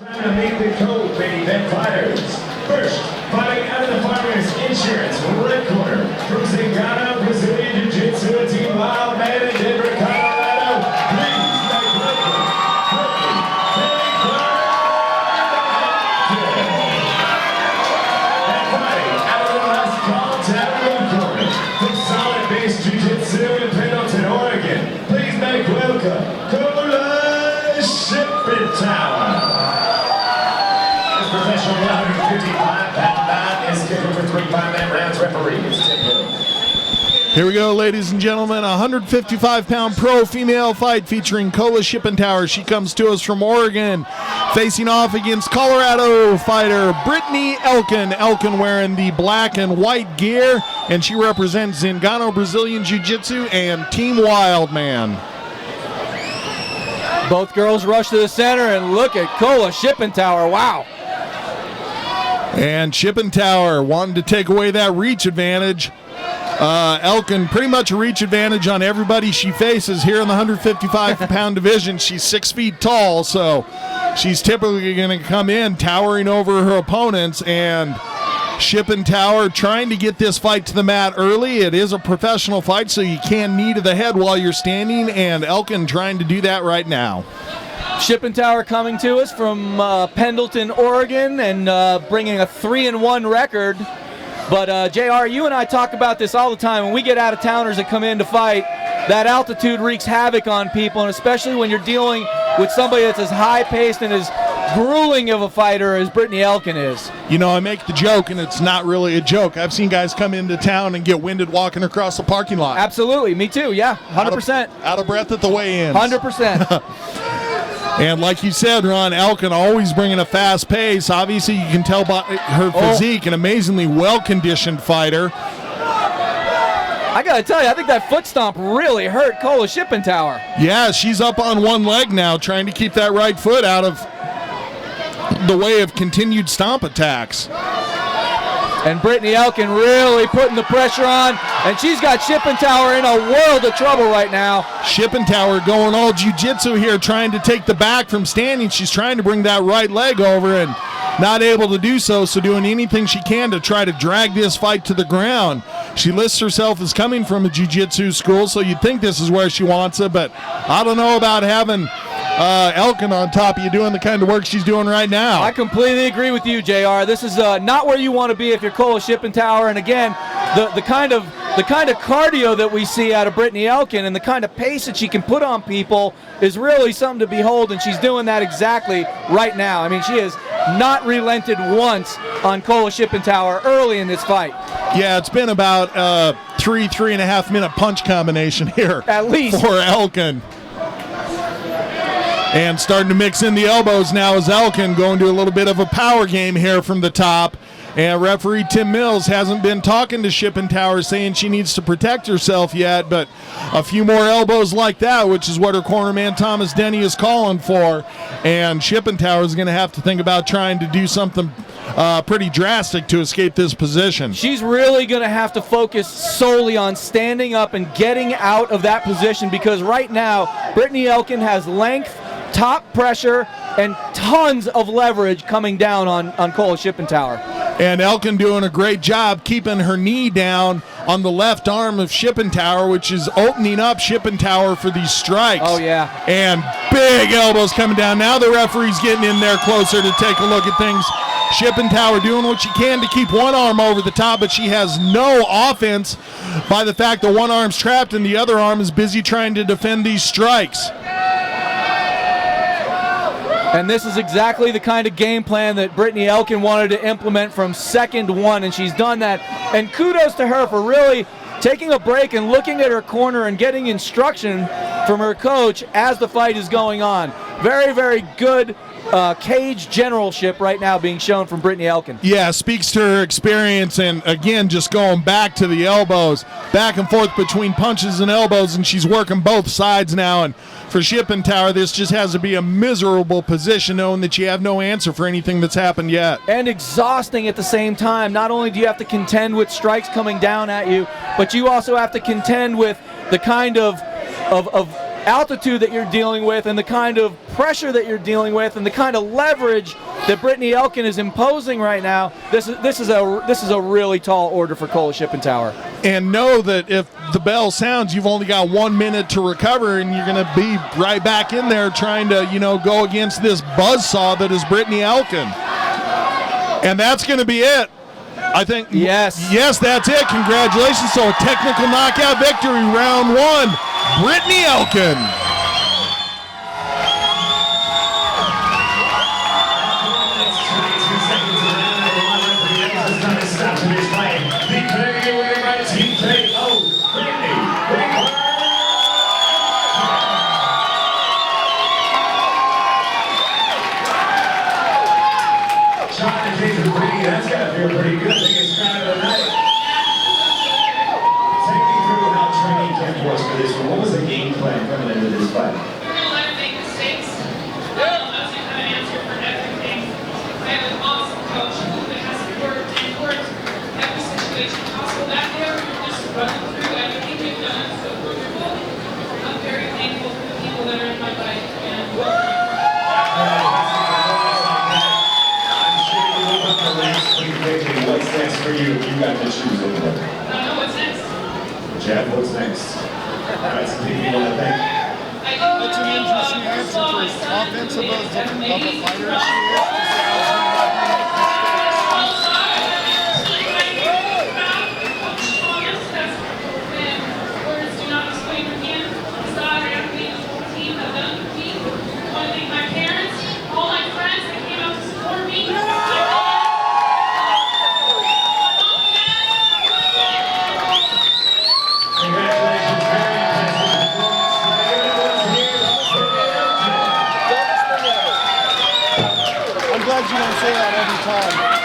Time to meet the co-main event fighters. First, fighting out of the Farmers Insurance red corner from Zingano, Brazilian Jiu-Jitsu, Team Wild Man in Denver, Colorado. Please make welcome, and fighting out of the West Town red corner from Solid Base Jiu-Jitsu in Pendleton, Oregon. Please make welcome, SHIPPENTOWER. Professional 155 pound is scheduled for 3 5-minute rounds. Referee is Tim Hill. Here we go, ladies and gentlemen. 155-pound pro female fight featuring SHIPPENTOWER. She comes to us from Oregon, facing off against Colorado fighter Brittany ELKIN. ELKIN wearing the black and white gear, and she represents Zingano Brazilian Jiu-Jitsu and Team Wildman. Both girls rush to the center, and look at SHIPPENTOWER. Wow. And SHIPPENTOWER wanting to take away that reach advantage. ELKIN pretty much a reach advantage on everybody she faces here in the 155-pound division. She's 6 feet tall, so she's typically going to come in towering over her opponents. And SHIPPENTOWER trying to get this fight to the mat early. It is a professional fight, so you can knee to the head while you're standing, and ELKIN trying to do that right now. SHIPPENTOWER coming to us from Pendleton, Oregon, and bringing a 3-1 record. But JR, you and I talk about this all the time. When we get out-of-towners that come in to fight, that altitude wreaks havoc on people, and especially when you're dealing with somebody that's as high-paced and as grueling of a fighter as Brittany ELKIN is. You know, I make the joke, and it's not really a joke. I've seen guys come into town and get winded walking across the parking lot. Absolutely, me too, yeah, 100%. Out of breath at the weigh-ins. 100%. And like you said, Ron, ELKIN always bringing a fast pace. Obviously, you can tell by her physique, an amazingly well-conditioned fighter. I got to tell you, I think that foot stomp really hurt SHIPPENTOWER. Yeah, she's up on one leg now, trying to keep that right foot out of the way of continued stomp attacks. And Brittany ELKIN really putting the pressure on, and she's got SHIPPENTOWER in a world of trouble right now. SHIPPENTOWER going all jiu-jitsu here, trying to take the back from standing. She's trying to bring that right leg over and not able to do so, so doing anything she can to try to drag this fight to the ground. She lists herself as coming from a jiu-jitsu school, so you'd think this is where she wants it, but I don't know about having ELKIN on top of you doing the kind of work she's doing right now. I completely agree with you, JR. This is not where you want to be if you're SHIPPENTOWER. And again, the kind of cardio that we see out of Brittany ELKIN and the kind of pace that she can put on people is really something to behold, and she's doing that exactly right now. I mean, she has not relented once on SHIPPENTOWER early in this fight. Yeah, it's been about 3.5 minute punch combination here. At least. For ELKIN. And starting to mix in the elbows now is ELKIN, going to a little bit of a power game here from the top. And referee Tim Mills hasn't been talking to SHIPPENTOWER, saying she needs to protect herself yet, but a few more elbows like that, which is what her corner man Thomas Denny is calling for. And SHIPPENTOWER is going to have to think about trying to do something pretty drastic to escape this position. She's really going to have to focus solely on standing up and getting out of that position, because right now Brittany ELKIN has length, top pressure, and tons of leverage coming down on SHIPPENTOWER. And ELKIN doing a great job keeping her knee down on the left arm of SHIPPENTOWER, which is opening up SHIPPENTOWER for these strikes. Oh, yeah. And big elbows coming down. Now the referee's getting in there closer to take a look at things. SHIPPENTOWER doing what she can to keep one arm over the top, but she has no offense by the fact that one arm's trapped and the other arm is busy trying to defend these strikes. And this is exactly the kind of game plan that Brittany ELKIN wanted to implement from second one, and she's done that. And kudos to her for really taking a break and looking at her corner and getting instruction from her coach as the fight is going on. Very, very good cage generalship right now being shown from Brittany ELKIN. Yeah, speaks to her experience, and again, just going back to the elbows, back and forth between punches and elbows, and she's working both sides now. And for SHIPPENTOWER, this just has to be a miserable position, knowing that you have no answer for anything that's happened yet. And exhausting at the same time. Not only do you have to contend with strikes coming down at you, but you also have to contend with the kind of altitude that you're dealing with and the kind of pressure that you're dealing with and the kind of leverage that Brittany Elkin is imposing right now, this is a really tall order for Kola Shippentowер. And know that if the bell sounds, you've only got 1 minute to recover, and you're going to be right back in there trying to, go against this buzzsaw that is Brittany Elkin. And that's going to be it. I think. Yes. Yes, that's it. Congratulations. So a technical knockout victory, round 1. Brittany Elkin. That's got to feel pretty good. Biggest crowd of the night. Take me through how training camp was for this one. What was the game plan coming into this fight? We're going to let her make mistakes. I was going to kind of answer for everything. I have an awesome coach who has worked every situation possible back there. We're just running through everything we've done. So we're I'm very thankful for the people that are in my life. And what's next for you? You got the shoes over there. I don't know what's next. Jeff, what's next? All right, some people want to thank. That's an interesting answer for as offensive of a fighter as she is. Words do not explain to me. The daughter and the whole team have done for me. I want to thank my parents, all my friends that came out to support me. Congratulations, very impressive performance. I'm glad you don't say that every time.